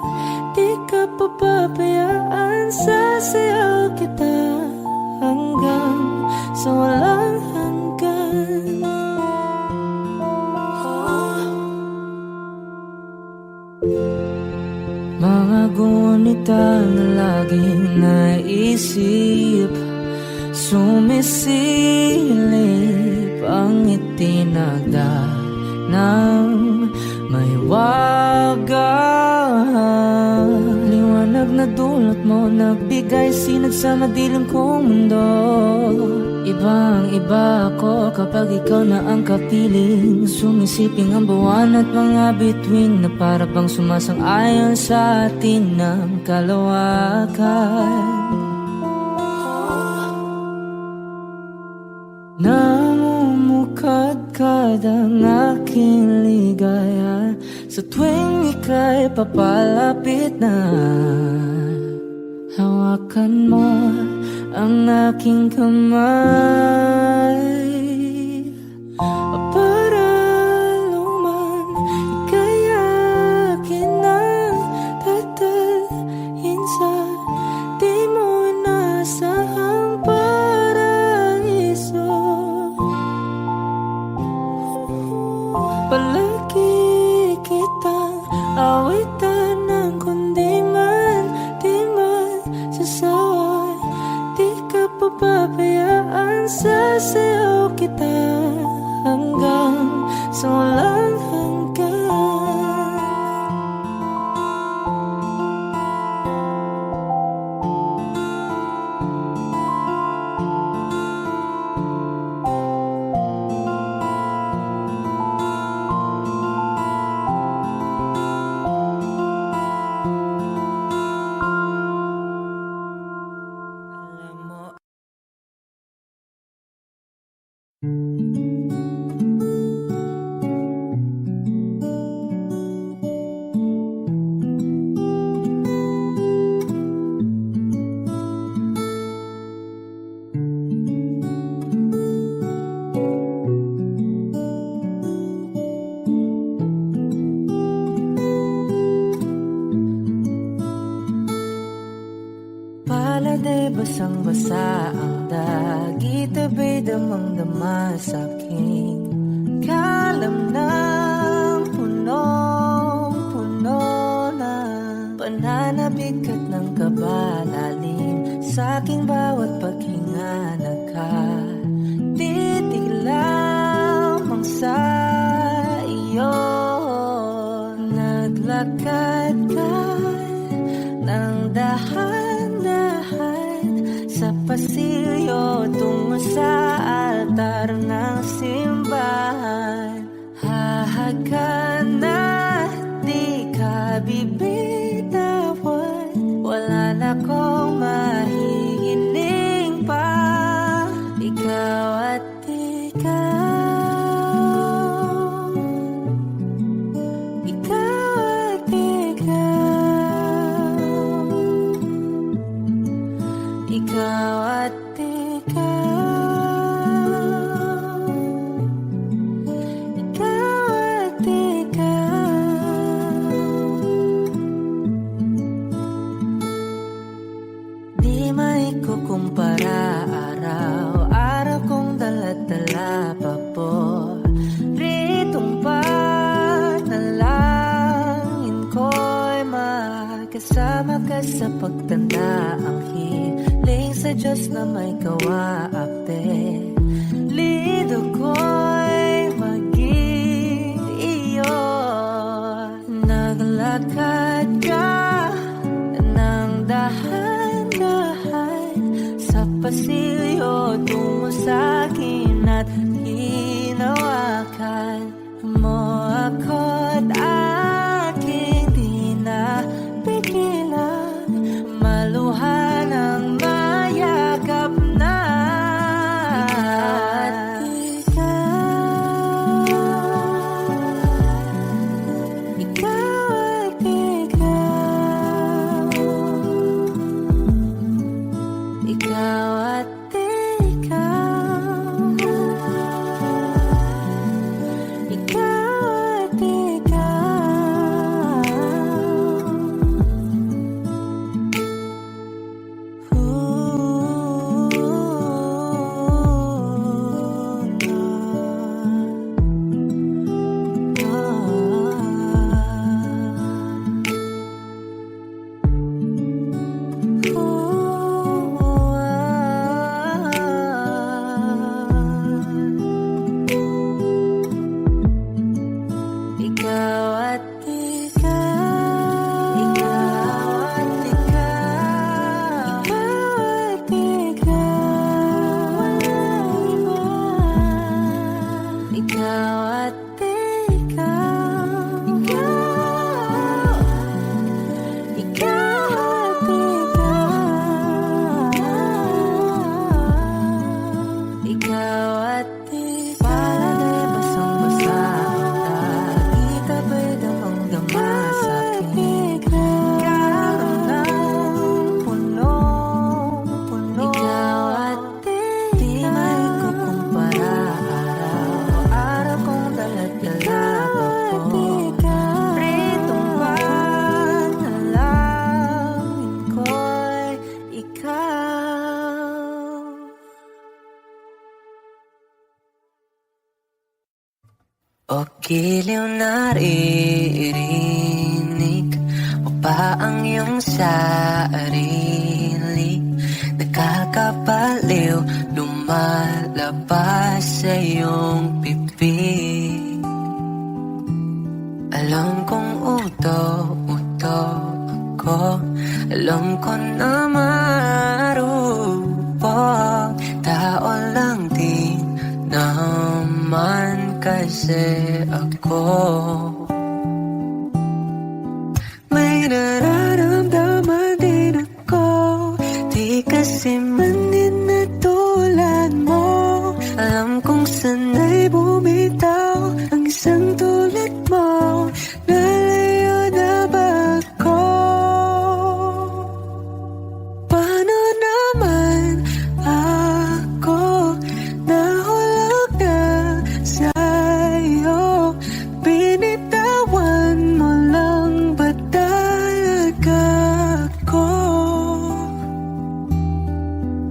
Di ka papabayaan, sasayaw kita hanggang sa walang hanggan. Mga gunita na laging naisip, sumisilip ang itinagda ng may wagang liwanag na dulot mo, nagbigay sinag sa madilim kong mundo. Ibang iba ako kapag ikaw na ang kapiling, sumisiping ang buwan at mga bituin na para bang sumasang-ayon sa atin ng kalawakan. Namumukadkad ang aking ligaya sa tuwing ika'y papalapit na. Hawakan mo ang aking kamay para luman ika'y akin na tatalhin sa di mo nasahang paraiso. Palagi kitang awitan ng kundi man di magsasawa. Di ka pababayaan, sasayaw kita hanggang sa walang hanggan. Paladay basang-basa ang dagit, abay damang-dama sa'king kalam ng punong-puno na pananabik at ng kabalalim sa'king bawat paghinga. Nakatitig lamang sa iyo, naglakad ka ng dahan-dahan sa pasilyo tungo sa altar ng simbahan. Hahagan at di ka bibitawan, wala na kong mahihiling pa. Ikaw at ikaw, ikaw at ikaw, ikaw at ikaw. sa pagtanda ang hiling sa Diyos na may kawaapte. Lido ko'y maging iyo. Naglakad ka ng dahan-dahan sa pasilyo tungo sa akin at hinawakan mo ako't aking di na pigilan. Maluhan ang mayakap na. O giliw naririnig mo ba ang iyong sarili? Nakakabaliw, lumalabas sa iyong bibig. Alam kong uto-uto ako, alam ko na marupok. Tao lang din naman kasi ako. May nararamdaman din ako, di kasi man din na tulad mo. Alam kong sanay bumitaw ang isang tulad mo. Lalayo na ba ako? Paano naman ako nahulog na sa'yo? Binitawan mo lang ba talaga ako?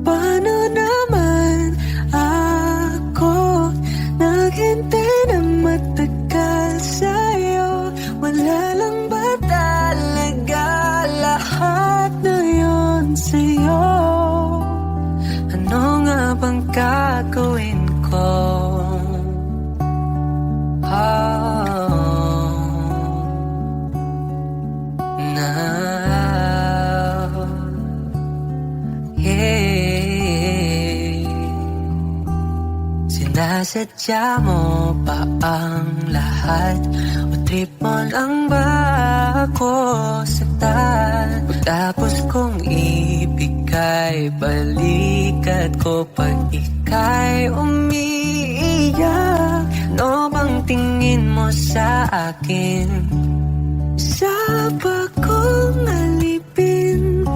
Paano naman ako naghintay na matagal sa'yo? Wala lang ba talaga lahat na yun sa'yo? Ano nga bang gagawin ko? Now, yeah. Sinasadya mo ba ang lahat? O trip mo lang ba ako saktan? Pagtapos kong ibigay, balikat ko pag ika'y umiiyak. Ano bang tingin mo sa akin? Sa bagong alipin,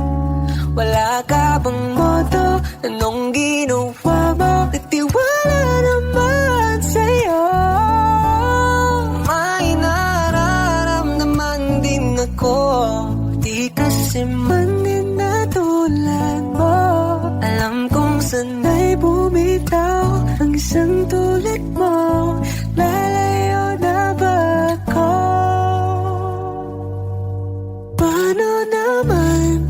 wala ka bang modo? Anong ginawa mo? Nagtiwala naman sa'yo. May nararamdaman din ako, di kasi man din na tulad mo. Alam kong sanay bumitaw ang isang tulad mo. Lalayo na ba ako? Paano naman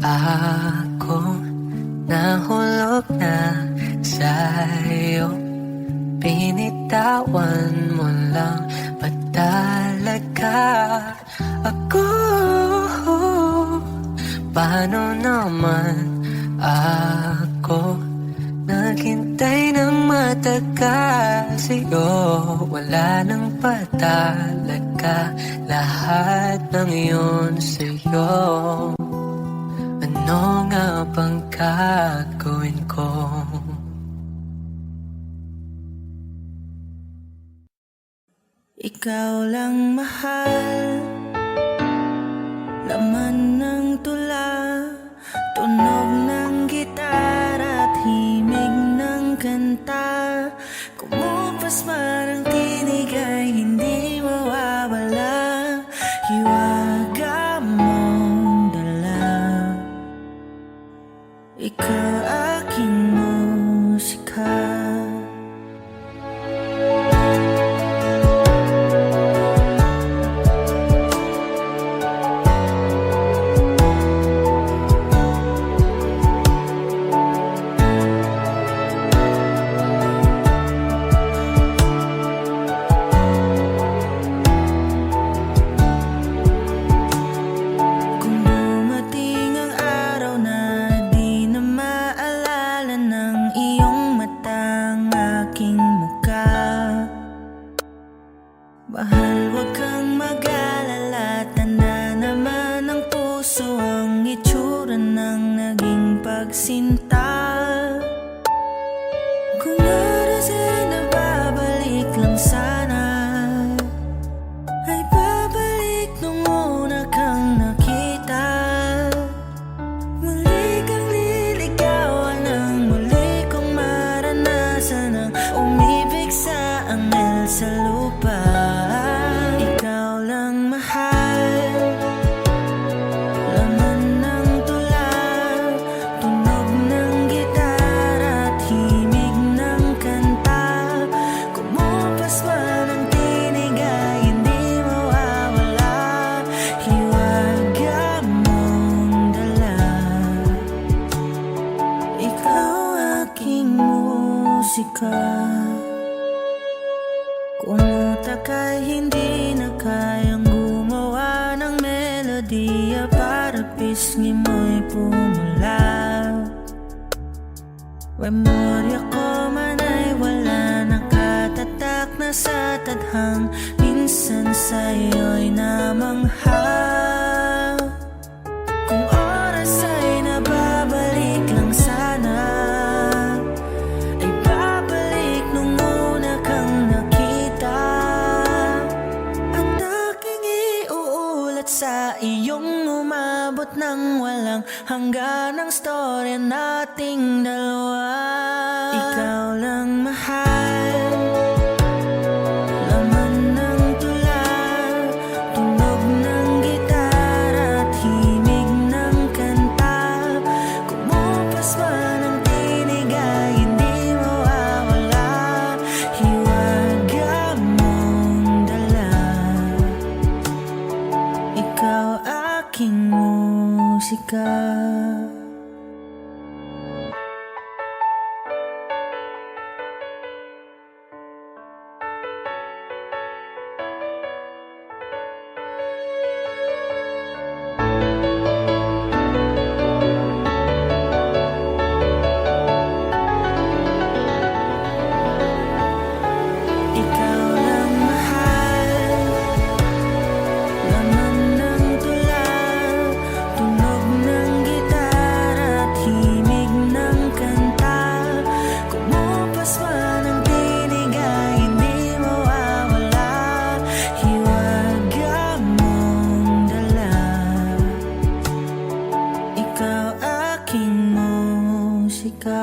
Ako nahulog na sa'yo, binitawan mo lang ba talaga ako? Paano naman ako naghintay ng matagal sa'yo? Wala nang patalaga, lahat ng iyon sa'yo. Ano nga bang gagawin ko? Ikaw lang mahal, laman ng tula, tunog ng gitara at himig ng kanta. Kumupas man ang tinig ay hindi mawawala, hiwaga mong dala. Ikaw aking musika. Mahal, wag kang mag-alala, tanda naman ng puso ang itsura ng naging pagsinta. Kung oras ay nababalik lang sana, ay babalik nung una kang nakita. Muli kang liligawan ng muli kong maranasan ang umibig sa anghel sa lupa. Kung utak ay hindi na kayang gumawa ng melodiya para pisngi mo'y pumula, memorya ko man ay wala, nakatatak na sa tadhang, minsan sa'yo'y namangha. Kung oras ay nababalik lang sana, sa iyong umabot ng walang hanggan ang storya nating dalawa. Ikaw lang mahal, laman ng tula, tunog ng gitara at himig ng kanta. Kumupas man ang tinig ay hindi mawawala, hiwaga mong dala. Ikaw aking musika. Ikaw lang mahal, laman ng tula, tunog ng gitara at himig ng kanta. Kumupas man ang tinig ay hindi mawawala, hiwaga mong dala. Ikaw aking musika.